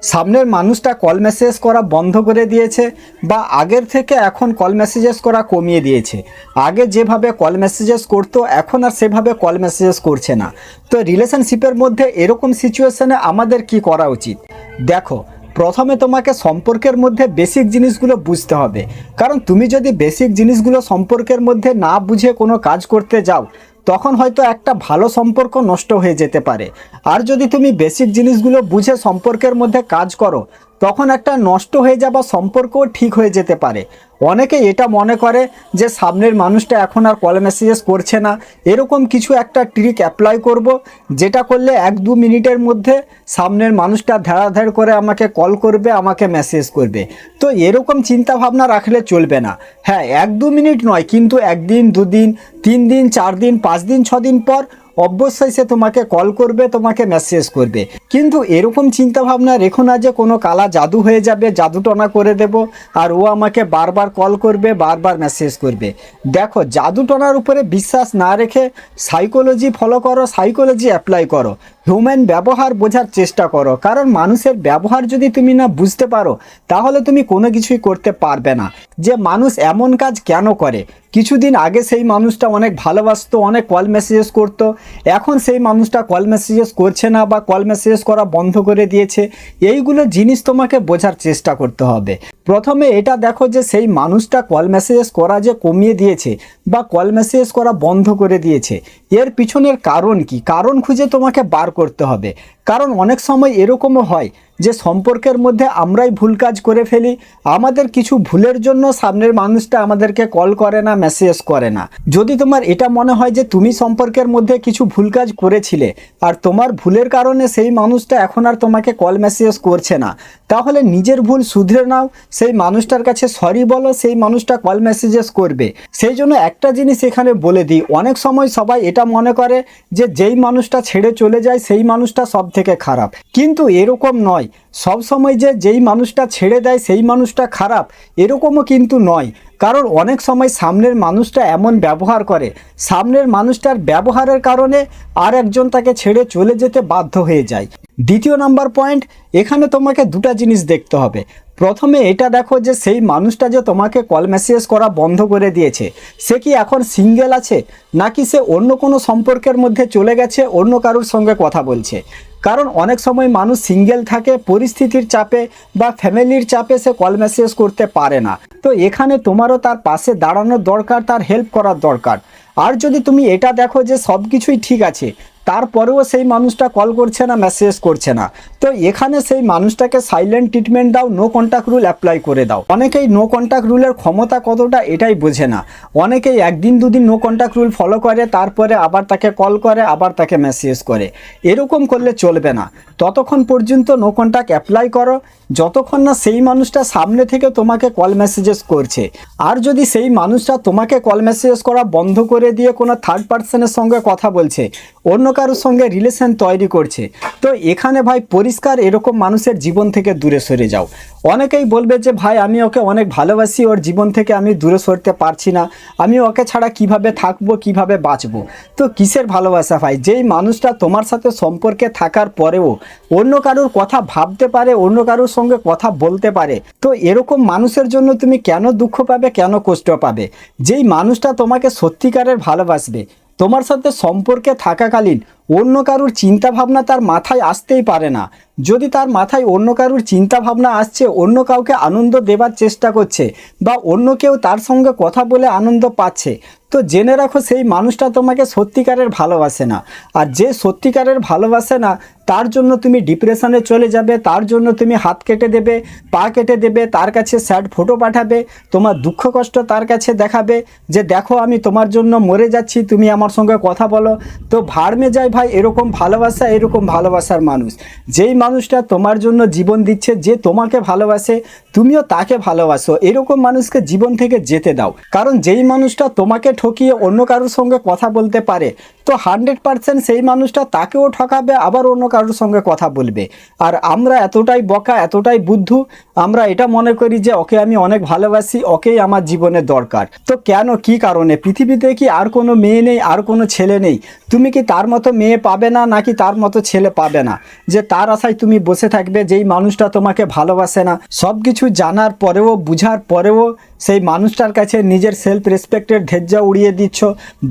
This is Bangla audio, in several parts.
সামনের মানুষটা কল মেসেজ করা বন্ধ করে দিয়েছে বা আগের থেকে এখন কল মেসেজেস করা কমিয়ে দিয়েছে। আগে যেভাবে কল মেসেজেস করতো এখন আর সেভাবে কল মেসেজেস করছে না। তো রিলেশনশিপের মধ্যে এরকম সিচুয়েশনে আমাদের কি করা উচিত? দেখো, প্রথমে তোমাকে সম্পর্কের মধ্যে বেসিক জিনিসগুলো বুঝতে হবে। কারণ তুমি যদি বেসিক জিনিসগুলো সম্পর্কের মধ্যে না বুঝে কোনো কাজ করতে যাও, তখন হয়তো একটা ভালো সম্পর্ক নষ্ট হয়ে যেতে পারে। আর যদি তুমি বেসিক জিনিসগুলো বুঝে সম্পর্কের মধ্যে কাজ করো, তখন একটা নষ্ট হয়ে যাওয়া সম্পর্কও ঠিক হয়ে যেতে পারে। অনেকে এটা মনে করে যে সামনের মানুষটা এখন আর কল মেসেজেস করছে না, এরকম কিছু একটা ট্রিক অ্যাপ্লাই করব, যেটা করলে 1-2 মিনিটের মধ্যে সামনের মানুষটা ধেড়াধেড় করে আমাকে কল করবে, আমাকে মেসেজ করবে। তো এরকম চিন্তা ভাবনা রাখলে চলবে না। হ্যাঁ, 1-2 মিনিট নয়, কিন্তু 1 দিন, 2 দিন, 3 দিন, 4 দিন, 5 দিন, 6 দিন পর অবশ্যই সে তোমাকে কল করবে, তোমাকে মেসেজ করবে। কিন্তু এরকম চিন্তা ভাবনা রেখো না যে কোনো কালা জাদু হয়ে যাবে, জাদুটনা করে দেব আর ও আমাকে বারবার কল করবে, বারবার মেসেজ করবে। দেখো, জাদুটনার উপরে বিশ্বাস না রেখে সাইকোলজি ফলো করো, সাইকোলজি অ্যাপ্লাই করো, হিউম্যান ব্যবহার বোঝার চেষ্টা করো। কারণ মানুষের ব্যবহার যদি তুমি না বুঝতে পারো, তাহলে তুমি কোনো কিছুই করতে পারবে না। যে মানুষ এমন কাজ কেন করে? কিছুদিন আগে সেই মানুষটা অনেক ভালোবাসতো, অনেক কল মেসেজেস করতো, এখন সেই মানুষটা কল মেসেজেস করছে না বা কল মেসেজেস করা বন্ধ করে দিয়েছে। এইগুলো জিনিস তোমাকে বোঝার চেষ্টা করতে হবে। প্রথমে এটা দেখো যে সেই মানুষটা কল মেসেজেস করা যে কমিয়ে দিয়েছে বা কল মেসেজেস করা বন্ধ করে দিয়েছে, এর পিছনের কারণ কি? কারণ খুঁজে তোমাকে বার করতে হবে। কারণ অনেক সময় এরকমও হয় যে সম্পর্কের মধ্যে আমরাই ভুল কাজ করে ফেলি। আমাদের কিছু ভুলের জন্য সামনের মানুষটা আমাদেরকে কল করে না, মেসেজ করে না। যদি তোমার এটা মনে হয় যে তুমি সম্পর্কের মধ্যে কিছু ভুল কাজ করেছিলে আর তোমার ভুলের কারণে সেই মানুষটা এখন আর তোমাকে কল মেসেজ করছে না, তাহলে নিজের ভুল শুধরে নাও, সেই মানুষটার কাছে সরি বলো, সেই মানুষটা কল মেসেজেস করবে। সেই জন্য একটা জিনিস এখানে বলে দিই, অনেক সময় সবাই এটা মনে করে যে যেই মানুষটা ছেড়ে চলে যায় সেই মানুষটা সব থেকে খারাপ, কিন্তু এরকম নয়। সব সময় যে যেই মানুষটা ছেড়ে দেয় সেই মানুষটা খারাপ, এরকমও কিন্তু নয়। কারণ অনেক সময় সামনের মানুষটা এমন ব্যবহার করে, সামনের মানুষটার ব্যবহারের কারণে আর একজন তাকে ছেড়ে চলে যেতে বাধ্য হয়ে যায়। দ্বিতীয় নাম্বার পয়েন্ট, এখানে তোমাকে দুটা জিনিস দেখতে হবে। প্রথমে এটা দেখো যে সেই মানুষটা যে তোমাকে কল মেসেজ করা বন্ধ করে দিয়েছে, সে কি এখন সিঙ্গেল আছে নাকি সে অন্য কোনো সম্পর্কের মধ্যে চলে গেছে, অন্য কারোর সঙ্গে কথা বলছে। কারণ অনেক সময় মানুষ সিঙ্গেল থাকে, পরিস্থিতির চাপে বা ফ্যামিলির চাপে সে কল মেসেজ করতে পারে না। তো এখানে তোমারও তার পাশে দাঁড়ানোর দরকার, তার হেল্প করার দরকার। আর যদি তুমি এটা দেখো যে সব কিছুই ঠিক আছে, তারপরেও সেই মানুষটা কল করছে না, মেসেজ করছে না, তো এখানে সেই মানুষটাকে সাইলেন্ট ট্রিটমেন্ট দাও, নো কন্ট্যাক্ট রুল অ্যাপ্লাই করে দাও। অনেকেই নো কন্ট্যাক্ট রুলের ক্ষমতা কতটা এটাই বোঝে না। অনেকেই 1 দিন 2 দিন নো কন্ট্যাক্ট রুল ফলো করে, তারপরে আবার তাকে কল করে, আবার তাকে মেসেজ করে। এরকম করলে চলবে না। ততক্ষণ পর্যন্ত নো কন্ট্যাক্ট অ্যাপ্লাই করো যতক্ষণ না সেই মানুষটা সামনে থেকে তোমাকে কল মেসেজেস করছে। আর যদি সেই মানুষটা তোমাকে কল মেসেজ করা বন্ধ করে দিয়ে কোনো থার্ড পার্সনের সঙ্গে কথা বলছে, অন্য কারোর সঙ্গে রিলেশন তৈরি করছে, তো এখানে ভাই পরিষ্কার এরকম মানুষের জীবন থেকে দূরে সরে যাও। অনেকেই বলবে যে ভাই আমি ওকে অনেক ভালোবাসি, ওর জীবন থেকে আমি দূরে সরতে পারছি না, আমি ওকে ছাড়া কিভাবে থাকবো, কিভাবে বাঁচবো। তো কিসের ভালোবাসা ভাই? যেই মানুষটা তোমার সাথে সম্পর্কে থাকার পরেও অন্য কারোর কথা ভাবতে পারে, অন্য কারোর সঙ্গে কথা বলতে পারে, তো এরকম মানুষের জন্য তুমি কেন দুঃখ পাবে, কেন কষ্ট পাবে? যেই মানুষটা তোমাকে সত্যিকারের ভালোবাসবে, তোমার সাথে সম্পর্কে থাকাকালীন অন্য কারুর চিন্তা ভাবনা তার মাথায় আসতেই পারে না। যদি তার মাথায় অন্য কারুর চিন্তা ভাবনা আসছে, অন্য কাউকে আনন্দ দেবার চেষ্টা করছে বা অন্য কেউ তার সঙ্গে কথা বলে আনন্দ পাচ্ছে, তো জেনে রাখো সেই মানুষটা তোমাকে সত্যিকারের ভালোবাসে না। আর যে সত্যিকারের ভালোবাসে না, তার জন্য তুমি ডিপ্রেশনে চলে যাবে, তার জন্য তুমি হাত কেটে দেবে, পা কেটে দেবে, তার কাছে স্যাড ফটো পাঠাবে, তোমার দুঃখ কষ্ট তার কাছে দেখাবে যে দেখো আমি তোমার জন্য মরে যাচ্ছি, তুমি আমার সঙ্গে কথা বলো। তো ভাড়মে যায় ভাই এরকম ভালোবাসা, এরকম ভালোবাসার মানুষ। যেই মানুষটা তোমার জন্য জীবন দিচ্ছে, যে তোমাকে ভালোবাসে, তুমিও তাকে ভালোবাসো, এরকম মানুষকে জীবন থেকে যেতে দাও। কারণ যেই মানুষটা তোমাকে ঠকিয়ে অন্য কারোর সঙ্গে কথা বলতে পারে, তো 100% সেই মানুষটা তাকেও ঠকাবে, আবার অন্য কারোর সঙ্গে কথা বলবে। আর আমরা এতটাই বকা, এতটাই বুদ্ধু, আমরা এটা মনে করি যে ওকে আমি অনেক ভালোবাসি, ওকেই আমার জীবনে দরকার। তো কেন, কি কারণে? পৃথিবীতে কি আর কোনো মেয়ে নেই, আর কোনো ছেলে নেই? তুমি কি তার মতো মেয়ে মেয়ে পাবে না নাকি তার মতো ছেলে পাবে না, যে তার আশায় তুমি বসে থাকবে যেই মানুষটা তোমাকে ভালোবাসে না। সব কিছু জানার পরেও বুঝার পরেও সেই মানুষটার কাছে নিজের সেলফ রেসপেক্টের ধৈর্য উড়িয়ে দিচ্ছ,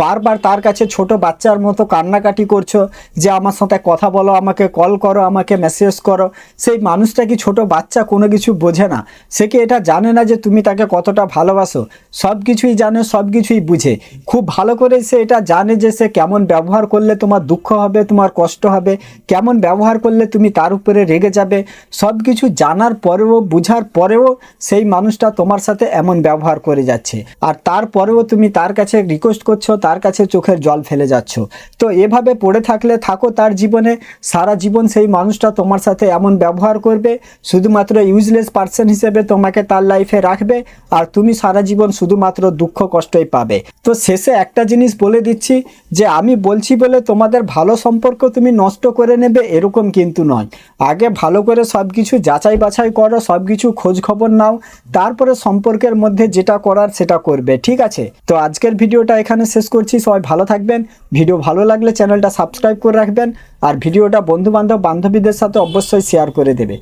বারবার তার কাছে ছোট বাচ্চার মতো কান্নাকাটি করছো যে আমার সাথে কথা বলো, আমাকে কল করো, আমাকে মেসেজ করো। সেই মানুষটা কি ছোট বাচ্চা, কোনো কিছু বোঝে না? সে কি এটা জানে না যে তুমি তাকে কতটা ভালোবাসো? সব কিছুই জানে, সব কিছুই বুঝে, খুব ভালো করে সে এটা জানে যে সে কেমন ব্যবহার করলে তোমার দুঃখ হবে, তোমার কষ্ট হবে, কেমন ব্যবহার করলে তুমি তার উপরে রেগে যাবে। সব কিছু জানার পরেও বুঝার পরেও সেই মানুষটা তোমার সাথে এমন ব্যবহার করে যাচ্ছে, আর তারপরেও তুমি তার কাছে রিকোয়েস্ট করছো, তার কাছে চোখের জল ফেলে যাচ্ছ। তো এভাবে পড়ে থাকলে থাকো তার জীবনে, সারা জীবন সেই মানুষটা তোমার সাথে এমন ব্যবহার করবে, শুধুমাত্র ইউজলেস পার্সন হিসেবে তোমাকে তার লাইফে রাখবে, আর তুমি সারা জীবন শুধুমাত্র দুঃখ কষ্টই পাবে। তো শেষে একটা জিনিস বলে দিচ্ছি, যে আমি বলছি বলে তোমাদের ভালো সম্পর্ক তুমি নষ্ট করে নেবে এরকম কিন্তু নয়। আগে ভালো করে সব কিছু যাচাই বাছাই করো, সব কিছু খোঁজ খবর নাও, তারপরে সম্পর্কের মধ্যে যেটা করার সেটা করবে, ঠিক আছে? তো আজকের ভিডিওটা এখানে শেষ করছি। সবাই ভালো থাকবেন। ভিডিও ভালো লাগলে চ্যানেলটা সাবস্ক্রাইব করে রাখবেন, আর ভিডিওটা বন্ধু বান্ধব বান্ধবীদের সাথে অবশ্যই শেয়ার করে দেবে।